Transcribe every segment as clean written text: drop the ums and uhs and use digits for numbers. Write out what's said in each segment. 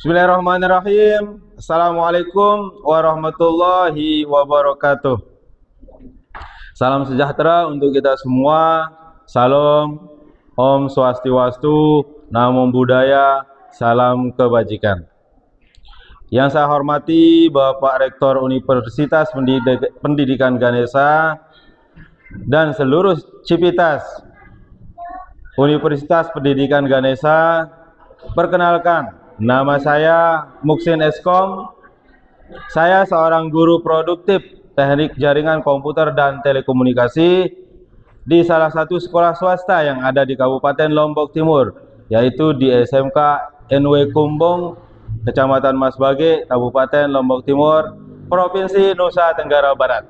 Bismillahirrahmanirrahim. Assalamualaikum warahmatullahi wabarakatuh. Salam sejahtera untuk kita semua. Salam, Om Swastiwastu, Namo Buddhaya, salam kebajikan. Yang saya hormati Bapak Rektor Universitas Pendidikan Ganesha dan seluruh Civitas Universitas Pendidikan Ganesha. Perkenalkan, nama saya Muksin Eskom. Saya seorang guru produktif teknik jaringan komputer dan telekomunikasi di salah satu sekolah swasta yang ada di Kabupaten Lombok Timur, yaitu di SMK NW Kumbong, Kecamatan Masbage, Kabupaten Lombok Timur, Provinsi Nusa Tenggara Barat.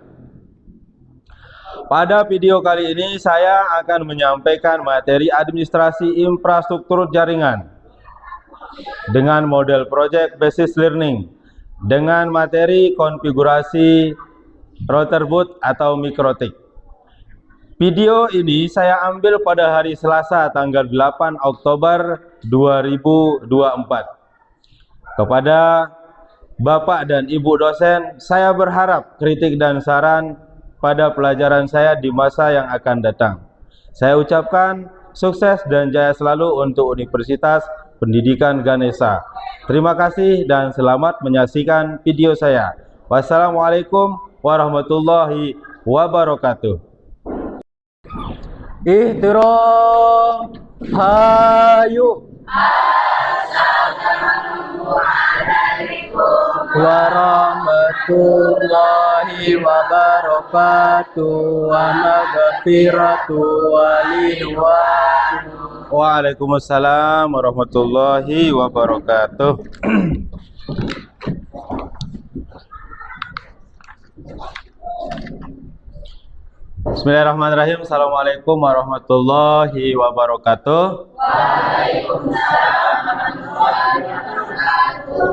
Pada video kali ini saya akan menyampaikan materi administrasi infrastruktur jaringan dengan model project basis learning dengan materi konfigurasi router boot atau mikrotik. Video ini saya ambil pada hari Selasa tanggal 8 Oktober 2024. Kepada Bapak dan Ibu dosen, saya berharap kritik dan saran pada pelajaran saya di masa yang akan datang. Saya ucapkan sukses dan jaya selalu untuk Universitas Pendidikan Ganesha. Terima kasih dan selamat menyaksikan video saya. Wassalamualaikum warahmatullahi wabarakatuh. Ihtiram hayu. Assalamualaikum warahmatullahi wabarakatuh. Wa maghfiratu walidwan. Waalaikumsalam warahmatullahi wabarakatuh. Bismillahirrahmanirrahim. Assalamualaikum warahmatullahi wabarakatuh. Waalaikumsalam warahmatullahi wabarakatuh.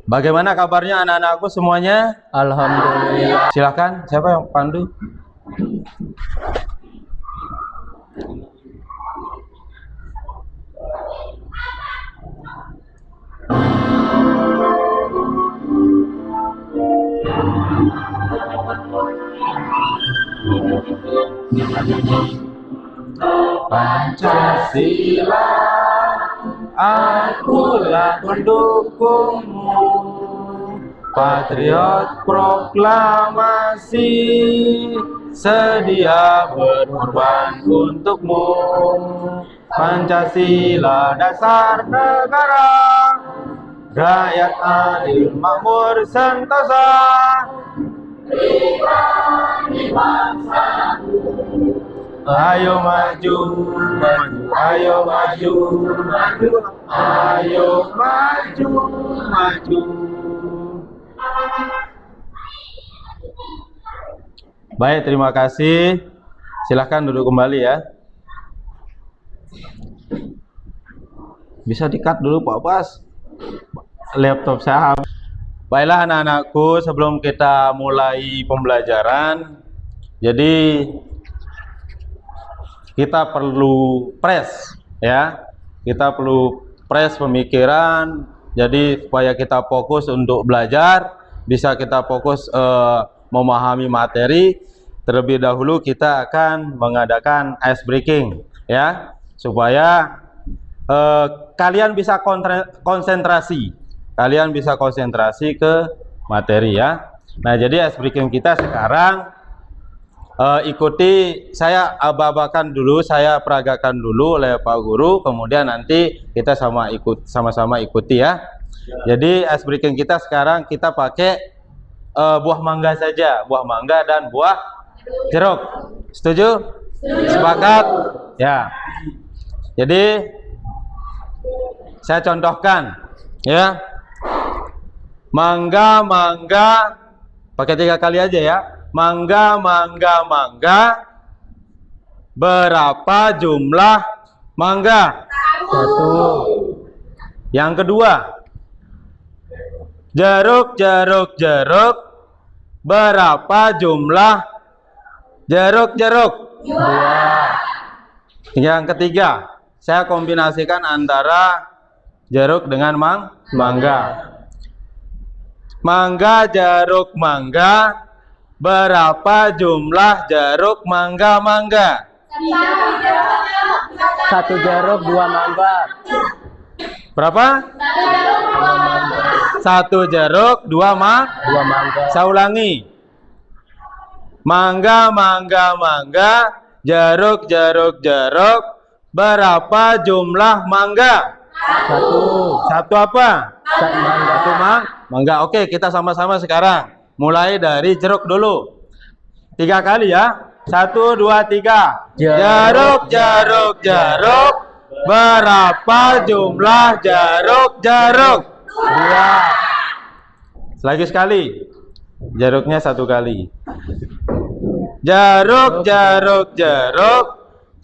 Bagaimana kabarnya anak-anakku semuanya? Alhamdulillah. Silakan, siapa yang pandu? Pancasila, akulah pendukungmu, patriot proklamasi, sedia berkorban untukmu. Pancasila dasar negara, rakyat adil makmur sentosa, pribadi bangsaku. Ayo maju, maju, ayo maju, maju, ayo maju, maju. Baik, terima kasih. Silahkan duduk kembali ya. Bisa di-cut dulu Pak Bas. Laptop saya. Baiklah anak-anakku, sebelum kita mulai pembelajaran, jadi kita perlu press ya. Kita perlu press pemikiran, jadi supaya kita fokus untuk belajar, bisa kita fokus memahami materi. Terlebih dahulu kita akan mengadakan ice breaking ya, supaya kalian bisa konsentrasi. Kalian bisa konsentrasi ke materi ya. Nah, jadi ice breaking kita sekarang ikuti, saya ababakan dulu, saya peragakan dulu oleh Pak Guru, kemudian nanti kita sama-sama ikuti ya. Jadi ice breaking kita sekarang kita pakai buah mangga saja, buah mangga dan buah jeruk. Setuju? Sepakat? Ya. Jadi saya contohkan ya. Mangga, mangga, pakai 3 kali aja ya. Mangga, mangga, mangga. Berapa jumlah mangga? 1. Yang kedua, jeruk, jeruk, jeruk. Berapa jumlah jeruk-jeruk? 2. Yang ketiga, saya kombinasikan antara jeruk dengan mangga. Mangga, jeruk, mangga. Berapa jumlah jeruk, mangga? Satu jeruk, dua mangga. Berapa? Satu jeruk, dua mangga. Saya ulangi. Mangga, jeruk. Berapa jumlah mangga? Satu apa? Satu mangga. Oke, kita sama-sama sekarang. Mulai dari jeruk dulu. 3 kali ya. 1, 2, 3. Jeruk. Berapa jumlah jeruk? 2. Lagi sekali. Jeruknya 1 kali. Jeruk.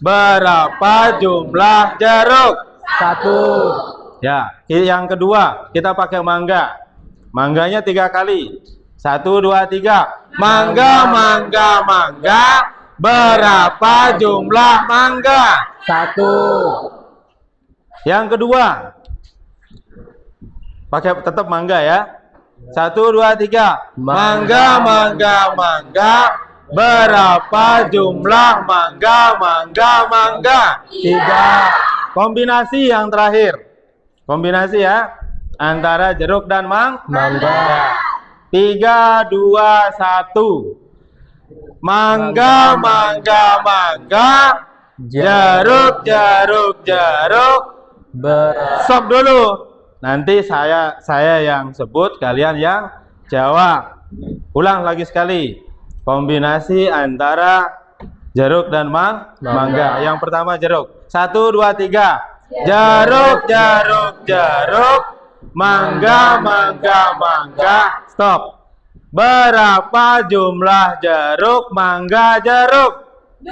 Berapa jumlah jeruk? 1. Ya, yang kedua kita pakai mangga. Mangganya 3 kali. 1, 2, 3. Mangga. Berapa jumlah mangga? 1. Yang kedua, pakai tetap mangga ya. 1, 2, 3. Mangga. Berapa jumlah mangga? 3. Kombinasi yang terakhir. Kombinasi ya antara jeruk dan mangga. 3, 2, 1. Mangga. Jeruk. Stop dulu. Nanti saya yang sebut, kalian yang jawab. Ulang lagi sekali. Kombinasi antara jeruk dan mangga. Yang pertama jeruk. 1, 2, 3. Jeruk. Mangga. Stop. Berapa jumlah jeruk, mangga, jeruk? 2.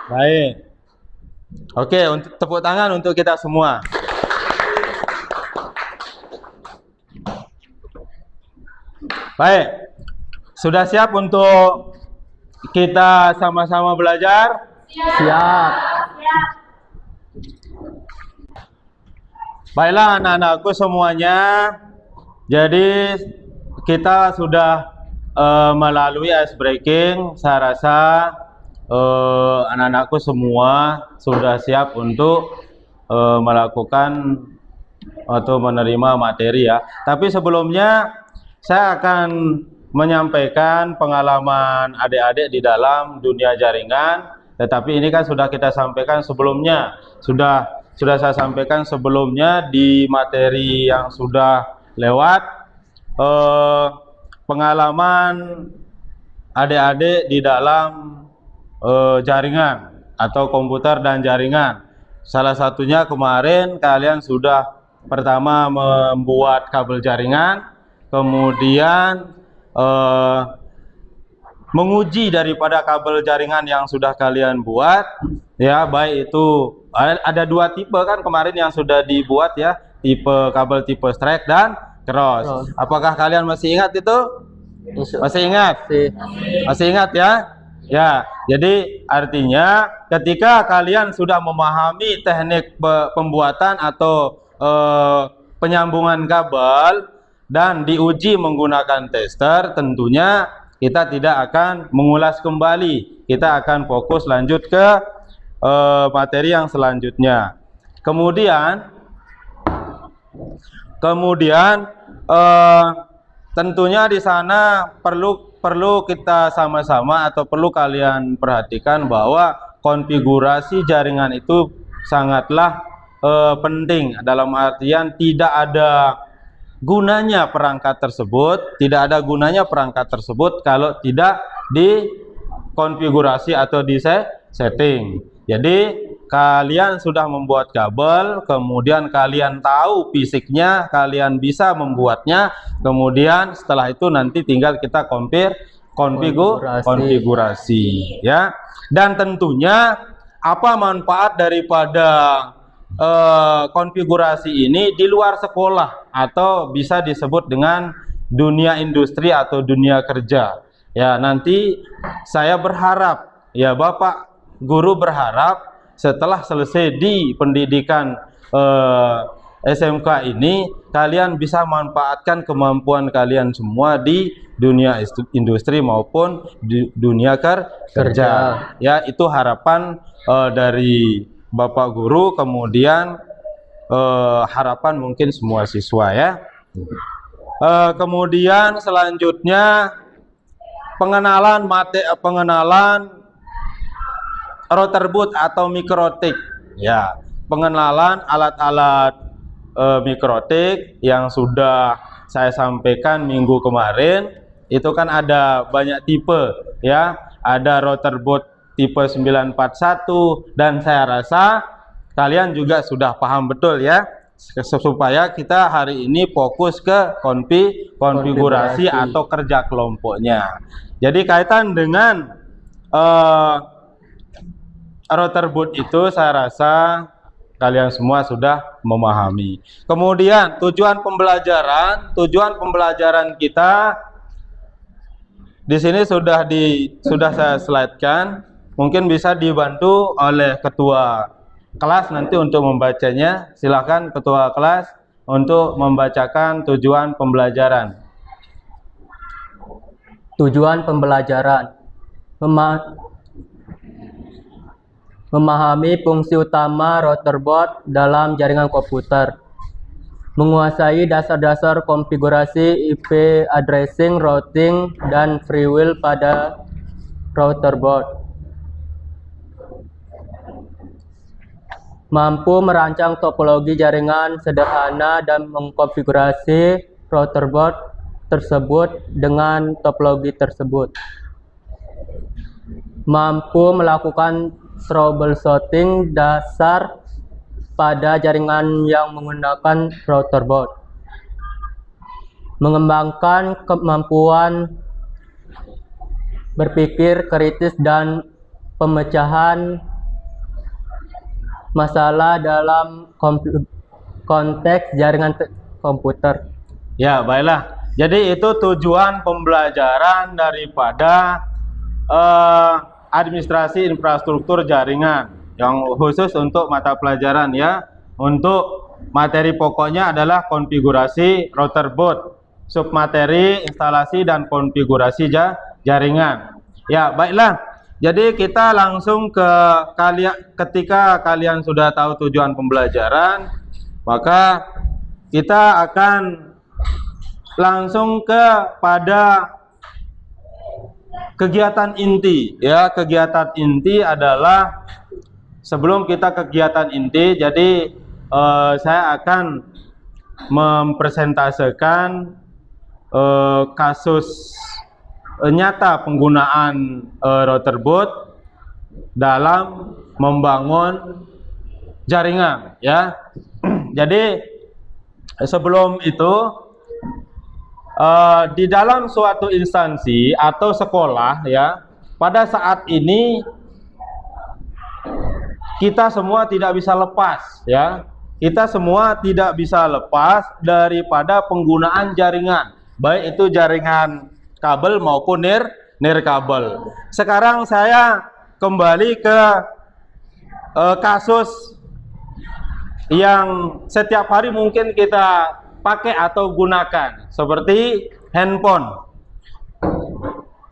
Baik. Oke, untuk tepuk tangan untuk kita semua. Baik. Sudah siap untuk kita sama-sama belajar? Siap. Baiklah anak-anakku semuanya. Jadi kita sudah melalui ice breaking. Saya rasa anak-anakku semua sudah siap untuk melakukan atau menerima materi ya. Tapi sebelumnya saya akan menyampaikan pengalaman adik-adik di dalam dunia jaringan. Tetapi ini kan sudah kita sampaikan sebelumnya. Sudah saya sampaikan sebelumnya di materi yang sudah lewat, pengalaman adik-adik di dalam jaringan atau komputer dan jaringan. Salah satunya kemarin kalian sudah pertama membuat kabel jaringan, kemudian menguji daripada kabel jaringan yang sudah kalian buat ya, baik itu ada 2 tipe kan kemarin yang sudah dibuat ya, kabel tipe straight dan cross. Apakah kalian masih ingat itu? Masih ingat? Masih ingat ya? Ya, jadi artinya ketika kalian sudah memahami teknik pembuatan atau penyambungan kabel dan diuji menggunakan tester, tentunya kita tidak akan mengulas kembali. Kita akan fokus lanjut ke materi yang selanjutnya. Kemudian tentunya di sana perlu kita sama-sama atau perlu kalian perhatikan bahwa konfigurasi jaringan itu sangatlah penting, dalam artian tidak ada gunanya perangkat tersebut kalau tidak dikonfigurasi atau di setting. Jadi kalian sudah membuat kabel, kemudian kalian tahu fisiknya, kalian bisa membuatnya, kemudian setelah itu nanti tinggal kita konfigurasi ya. Dan tentunya apa manfaat daripada konfigurasi ini di luar sekolah atau bisa disebut dengan dunia industri atau dunia kerja ya. Nanti saya berharap ya, Bapak Guru berharap setelah selesai di pendidikan SMK ini, kalian bisa manfaatkan kemampuan kalian semua di dunia industri maupun di dunia kerja. Ya, itu harapan dari Bapak Guru, kemudian harapan mungkin semua siswa ya. Kemudian selanjutnya pengenalan rotorboot atau mikrotik. Ya, pengenalan alat-alat mikrotik yang sudah saya sampaikan minggu kemarin. Itu kan ada banyak tipe ya, ada rotorboot tipe 941, dan saya rasa kalian juga sudah paham betul ya, supaya kita hari ini fokus ke konfigurasi atau kerja kelompoknya. Jadi kaitan dengan rotorboot itu saya rasa kalian semua sudah memahami. Kemudian tujuan pembelajaran kita di sini sudah saya slide-kan. Mungkin bisa dibantu oleh ketua kelas nanti untuk membacanya. Silakan ketua kelas untuk membacakan tujuan pembelajaran. Tujuan pembelajaran: memahami fungsi utama rotorboot dalam jaringan komputer, menguasai dasar-dasar konfigurasi IP addressing, routing, dan freewheel pada rotorboot, mampu merancang topologi jaringan sederhana dan mengkonfigurasi rotorboot tersebut dengan topologi tersebut, mampu melakukan troubleshooting dasar pada jaringan yang menggunakan rotorboot, mengembangkan kemampuan berpikir kritis dan pemecahan masalah dalam konteks jaringan komputer. Ya, baiklah. Jadi itu tujuan pembelajaran daripada administrasi infrastruktur jaringan yang khusus untuk mata pelajaran ya. Untuk materi pokoknya adalah konfigurasi rotorboot, submateri instalasi dan konfigurasi jaringan. Ya, baiklah. Jadi kita langsung ke ketika kalian sudah tahu tujuan pembelajaran, maka kita akan langsung pada kegiatan inti ya. Kegiatan inti adalah, sebelum kita kegiatan inti, jadi saya akan mempresentasikan kasus nyata penggunaan rotorboot dalam membangun jaringan ya. Jadi sebelum itu, di dalam suatu instansi atau sekolah ya, pada saat ini kita semua tidak bisa lepas ya. Kita semua tidak bisa lepas daripada penggunaan jaringan, baik itu jaringan kabel maupun nirkabel. Sekarang saya kembali ke kasus yang setiap hari mungkin kita pakai atau gunakan, seperti handphone.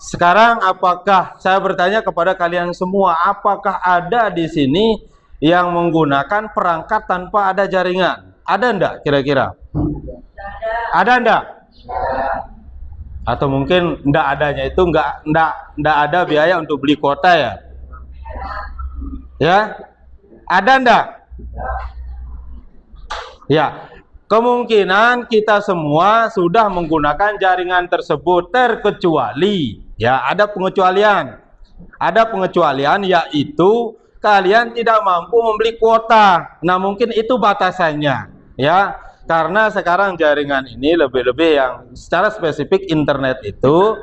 Sekarang saya bertanya kepada kalian semua, apakah ada di sini yang menggunakan perangkat tanpa ada jaringan? Ada enggak kira-kira? Ada enggak? Atau mungkin enggak adanya itu enggak ada biaya untuk beli kuota ya? Ya? Ada enggak? Ya. Kemungkinan kita semua sudah menggunakan jaringan tersebut, terkecuali ya, ada pengecualian. Ada pengecualian, yaitu kalian tidak mampu membeli kuota. Nah, mungkin itu batasannya ya. Karena sekarang jaringan ini lebih-lebih yang secara spesifik internet itu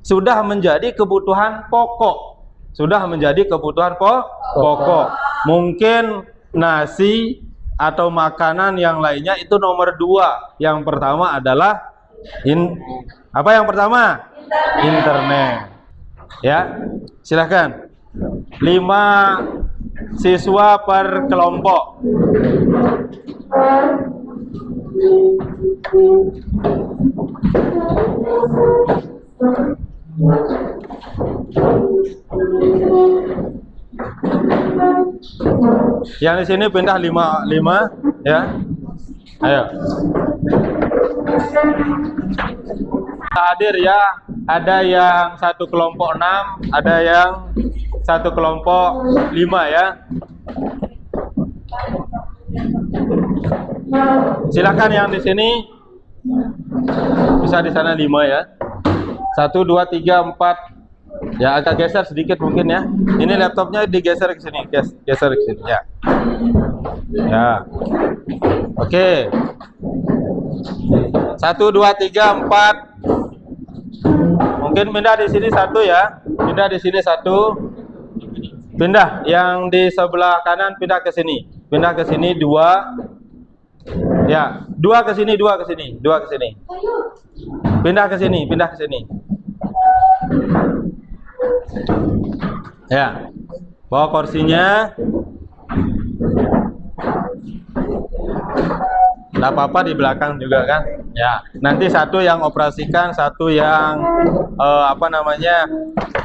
sudah menjadi kebutuhan pokok. Sudah menjadi kebutuhan pokok. Mungkin nasi atau makanan yang lainnya itu nomor 2. Yang pertama adalah apa yang pertama? Internet. Ya, silahkan. 5 siswa per kelompok. Yang di sini pindah 5 ya. Ayo. Hadir ya. Ada yang satu kelompok 6, ada yang satu kelompok 5 ya. Silakan yang di sini bisa di sana 5 ya. 1 2 3 4. Ya agak geser sedikit mungkin ya. Ini laptopnya digeser ke sini, geser ke sini ya. Ya. Oke. 1 2 3 4. Mungkin pindah di sini 1 ya. Pindah di sini 1. Pindah yang di sebelah kanan, pindah ke sini. Pindah ke sini 2. Ya, 2 ke sini, 2 ke sini, 2 ke sini. Pindah ke sini, pindah ke sini. Ya. Bawa kursinya. Tidak apa-apa di belakang juga kan. Ya, nanti 1 yang operasikan, 1 yang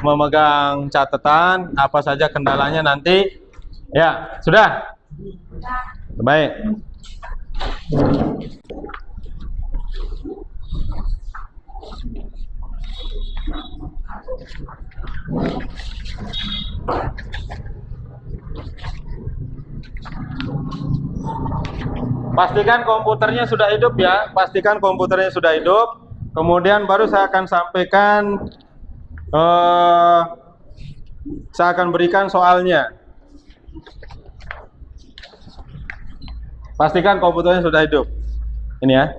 memegang catatan apa saja kendalanya nanti. Ya, sudah. Baik. Pastikan komputernya sudah hidup ya. Pastikan komputernya sudah hidup. Kemudian baru saya akan sampaikan, saya akan berikan soalnya. Pastikan komputernya sudah hidup. Ini ya.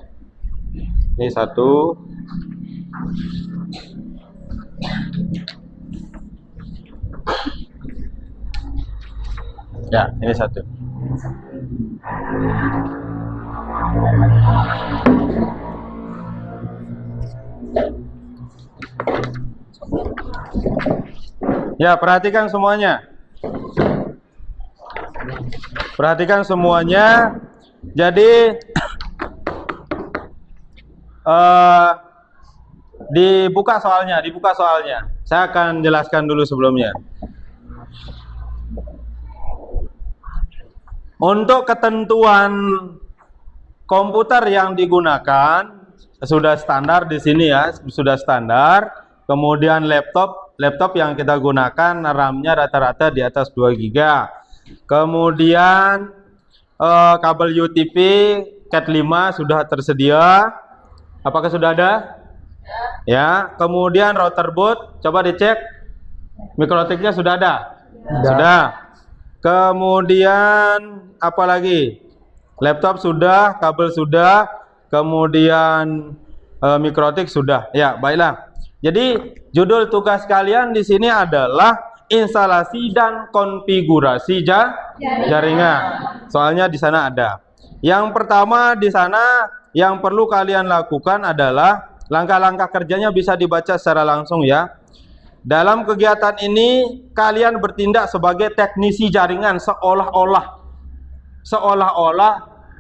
Ini 1. Ya, ini 1. Ya, perhatikan semuanya. Perhatikan semuanya. Jadi dibuka soalnya, dibuka soalnya. Saya akan jelaskan dulu sebelumnya. Untuk ketentuan komputer yang digunakan sudah standar di sini ya, sudah standar. Kemudian laptop yang kita gunakan RAM-nya rata-rata di atas 2 GB. Kemudian kabel UTP Cat 5 sudah tersedia. Apakah sudah ada? Ya. Kemudian router boot, coba dicek. Mikrotiknya sudah ada? Sudah. Kemudian apa lagi? Laptop sudah, kabel sudah, kemudian mikrotik sudah. Ya, baiklah. Jadi judul tugas kalian di sini adalah instalasi dan konfigurasi jaringan. Soalnya di sana ada. Yang pertama di sana yang perlu kalian lakukan adalah langkah-langkah kerjanya bisa dibaca secara langsung ya. Dalam kegiatan ini kalian bertindak sebagai teknisi jaringan, seolah-olah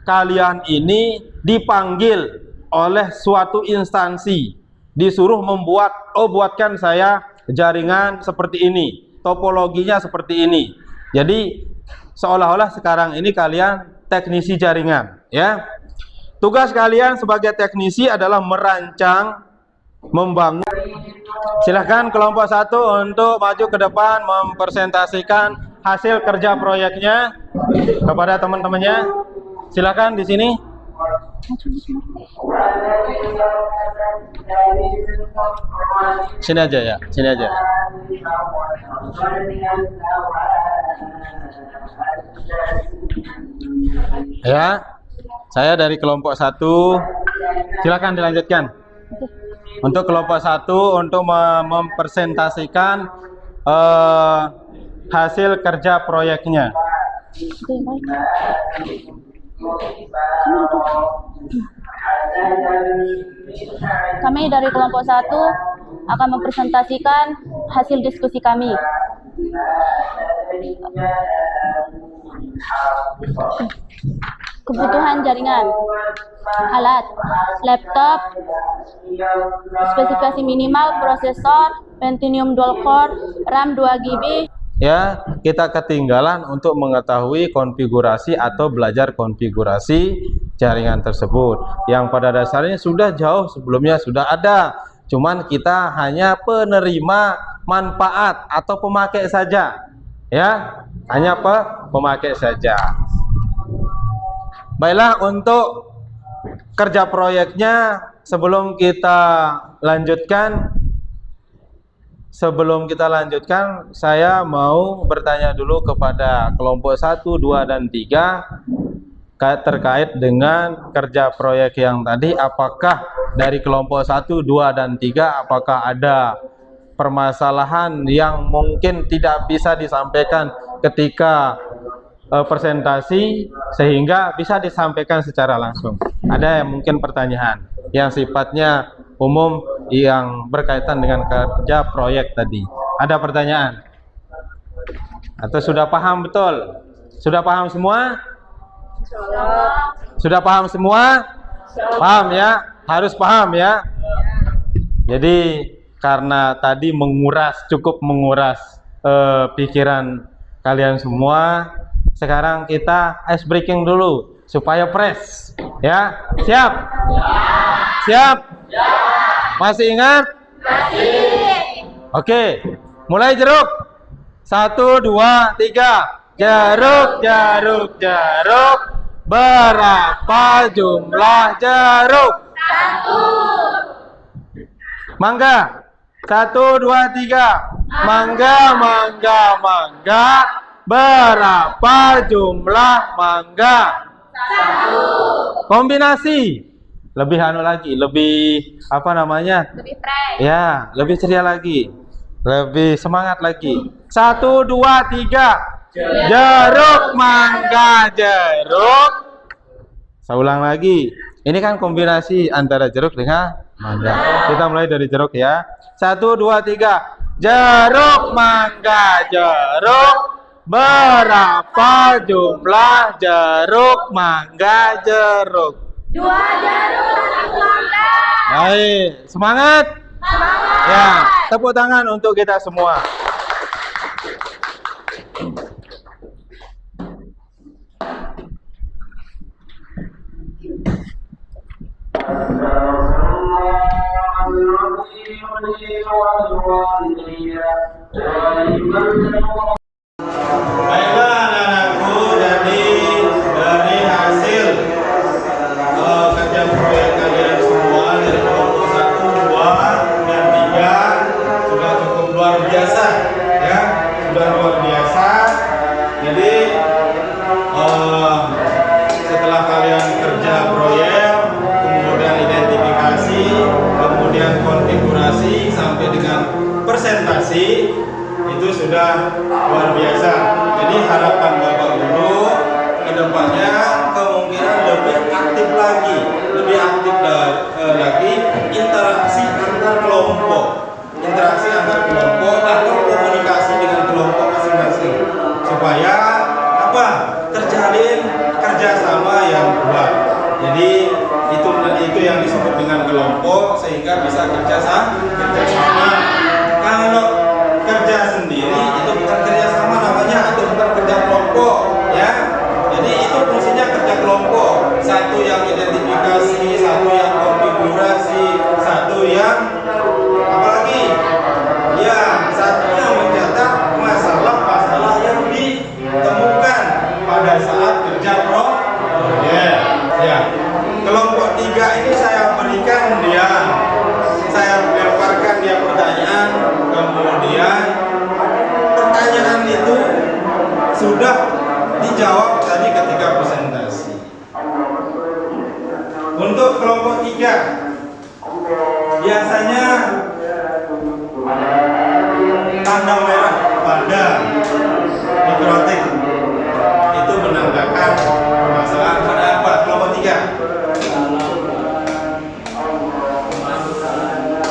kalian ini dipanggil oleh suatu instansi, disuruh membuat, buatkan saya jaringan seperti ini, topologinya seperti ini. Jadi seolah-olah sekarang ini kalian teknisi jaringan ya. Tugas kalian sebagai teknisi adalah merancang, membangun. Silahkan kelompok 1 untuk maju ke depan mempresentasikan hasil kerja proyeknya kepada teman-temannya. Silahkan di sini. Sini aja ya, sini aja. Ya, saya dari kelompok 1. Silakan dilanjutkan. Untuk kelompok 1 untuk mempresentasikan hasil kerja proyeknya. Kami dari kelompok 1 akan mempresentasikan hasil diskusi kami. Kebutuhan jaringan, alat, laptop, spesifikasi minimal, prosesor, Pentium dual core, RAM 2 GB. Ya, kita ketinggalan untuk mengetahui konfigurasi atau belajar konfigurasi jaringan tersebut yang pada dasarnya sudah jauh sebelumnya sudah ada, cuman kita hanya penerima manfaat atau pemakai saja, ya, hanya pemakai saja. Baiklah, untuk kerja proyeknya sebelum kita lanjutkan, saya mau bertanya dulu kepada kelompok 1, 2, dan 3 terkait dengan kerja proyek yang tadi. Apakah dari kelompok 1, 2, dan 3 apakah ada permasalahan yang mungkin tidak bisa disampaikan ketika presentasi sehingga bisa disampaikan secara langsung? Ada yang mungkin pertanyaan yang sifatnya umum yang berkaitan dengan kerja proyek tadi? Ada pertanyaan? Atau sudah paham betul? Sudah paham semua? Sudah paham semua? Paham ya? Harus paham ya? Jadi karena tadi cukup menguras pikiran kalian semua, sekarang kita ice breaking dulu supaya fresh ya. Siap? Siap? Masih ingat? Masih. Oke, mulai jeruk. 1, 2, 3. Jeruk, jeruk, jeruk. Berapa jumlah jeruk? 1. Mangga. 1, 2, 3. Mangga, mangga, mangga. Berapa jumlah mangga? 1. Kombinasi. Lebih lagi, lebih apa namanya? Lebih fresh. Ya, lebih ceria lagi, lebih semangat lagi. 1, 2, 3. Jeruk, mangga, jeruk. Saya ulang lagi. Ini kan kombinasi antara jeruk dengan mangga. Kita mulai dari jeruk ya. 1, 2, 3. Jeruk, mangga, jeruk. Berapa jumlah jeruk, mangga, jeruk? 2 jeruk, 1 mangga. Baik, semangat? Semangat. Ya, tepuk tangan untuk kita semua. Baiklah anak-anakku, jadi dari hasil kerja proyek kalian semua dari kelompok 1, 2, dan 3 sudah cukup luar biasa ya, sudah luar biasa. Jadi setelah kalian kerja proyek, kemudian identifikasi, kemudian konfigurasi sampai dengan presentasi, itu sudah luar biasa. Jadi harapan Bapak Guru ke depannya kemungkinan lebih aktif lagi interaksi antar kelompok, atau komunikasi dengan kelompok masing-masing, supaya apa? Terjalin kerjasama yang kuat. Jadi itu yang disebut dengan kelompok, sehingga bisa kerjasama. Kalau kerja sendiri itu bukan kerjasama namanya, atau bukan kerja kelompok ya. Jadi itu fungsinya kerja kelompok. Satu yang identifikasi, satu yang konfigurasi, satu yang apalagi ya, satu yang mencatat masalah-masalah yang ditemukan pada saat kerja proyek ya. Kelompok 3 ini saya berikan saya lemparkan dia pertanyaan, kemudian pertanyaan itu sudah dijawab tadi ketika presentasi. Untuk kelompok 3 biasanya tanda merah pada mikrotik itu menandakan permasalahan pada apa? Kelompok 3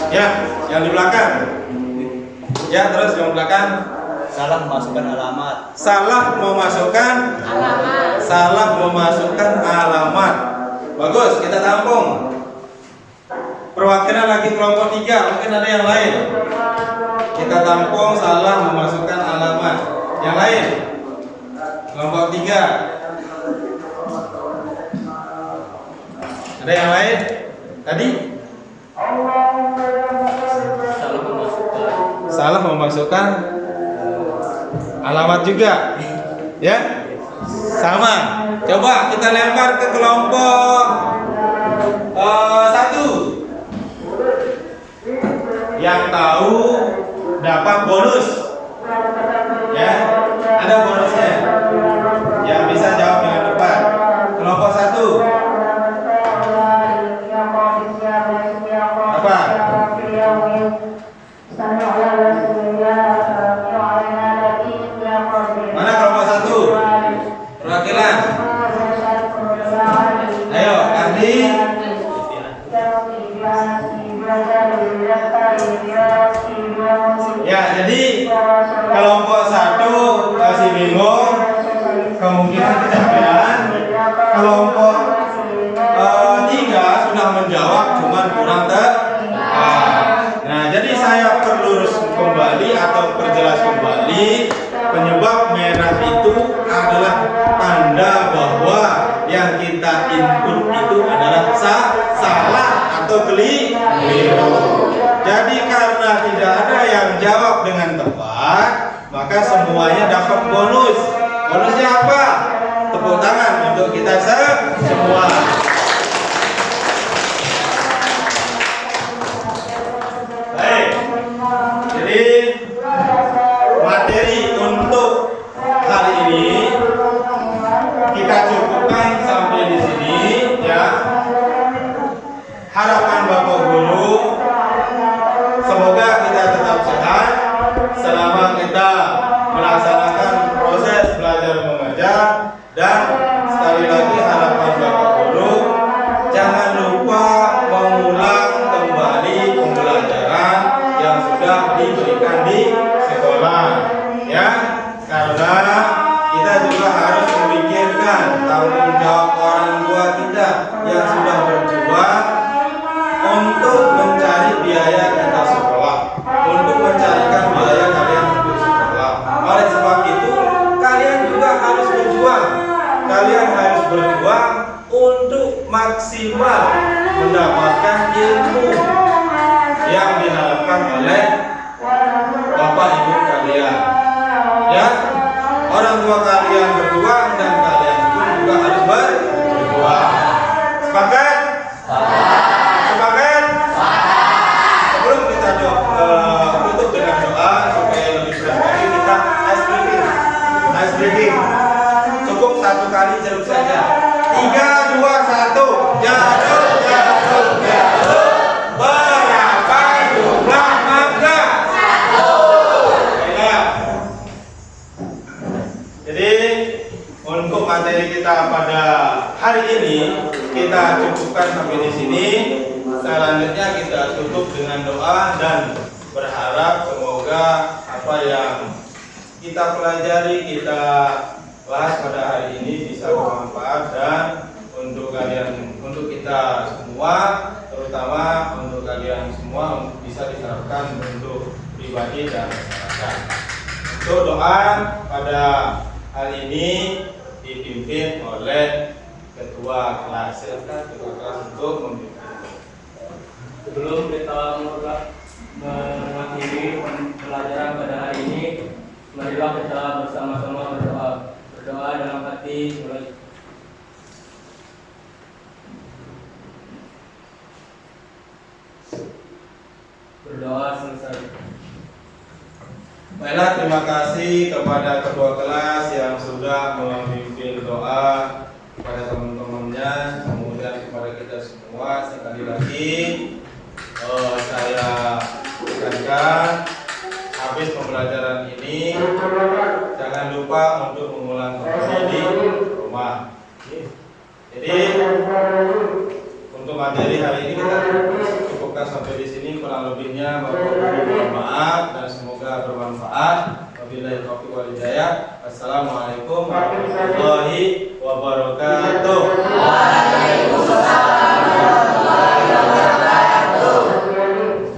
ya, yang di belakang ya, terus yang belakang Salah memasukkan alamat. Salah memasukkan Alamat. salah memasukkan alamat. Bagus, kita tampung. Perwakilan lagi kelompok 3, mungkin ada yang lain. Kita tampung salah memasukkan alamat. Yang lain? Kelompok 3. Ada yang lain? Tadi? Salah memasukkan alamat juga. Ya? Sama. Coba kita lempar ke kelompok 1. Yang tahu dapat bonus. Ya, ada bonusnya. Yang bisa jawab dengan tepat. Kelompok 1. Apa? Mana kelompok 1? Perwakilan. Ayo, Andi. Ya, jadi kelompok 1 masih bingung, kemungkinan kecapean. Kelompok 3 sudah menjawab, cuman kurang tepat. Nah, jadi saya perlurus kembali atau perjelas kembali, penyebab merah itu adalah tanda bahwa yang kita input itu adalah salah atau keliru. Jadi karena tidak ada yang jawab dengan tepat, maka semuanya dapat bonus. Bonusnya apa? Tepuk tangan untuk kita semua. Baik. Jadi materi untuk hari ini kita cukupkan sampai di sini ya. Harapan Bapak Guru, semoga kita tetap sehat selama kita melaksanakan proses belajar mengajar. Dan sekali lagi harapan Bapak Guru, jangan lupa mengulang kembali pembelajaran yang sudah diberikan di sekolah ya, karena kita juga harus memikirkan tanggung jawab orang tua kita yang sudah berjuang untuk mencari biaya kita sekolah, untuk mencarikan biaya kalian untuk sekolah. Oleh sebab itu, kalian juga harus berjuang. Kalian harus berjuang untuk maksimal mendapatkan ilmu yang diharapkan oleh Bapak Ibu kalian. Ya, orang tua kalian berjuang dan kalian pun juga harus berjuang. Sepakat? Sepakat? Sebelum kita tutup dengan doa supaya lebih fresh lagi, kita ice breaking. Cukup 1 kali jeruk saja. 3, 2, 1. Jeruk, jeruk, jeruk. Berapa jumlah mangga? 1. Ya. Jadi untuk materi kita pada hari ini kita cukupkan sampai di sini. Selanjutnya kita tutup dengan doa dan berharap semoga apa yang kita pelajari, kita bahas pada hari ini bisa bermanfaat dan untuk kalian, untuk kita semua, terutama untuk kalian semua bisa diterapkan untuk pribadi dan masyarakat. Untuk doa pada hari ini dipimpin oleh ketua kelas. Silakan ketua kelas untuk memimpin. Sebelum kita mengakhiri pembelajaran pada hari ini, marilah kita bersama-sama berdoa. Berdoa dalam hati mulai. Berdoa selesai. Baiklah, terima kasih kepada ketua kelas yang sudah memimpin doa kepada teman-temannya, kemudian kepada kita semua. Sekali lagi saya tekankan, habis pembelajaran ini jangan lupa untuk mengulang kembali di rumah. Jadi untuk materi hari ini kita cukupkan sampai di sini. Kurang lebihnya Bapak Guru mohon maaf dan semoga bermanfaat. Wabillahi taufiq wal hidayah. Assalamualaikum warahmatullahi wabarakatuh.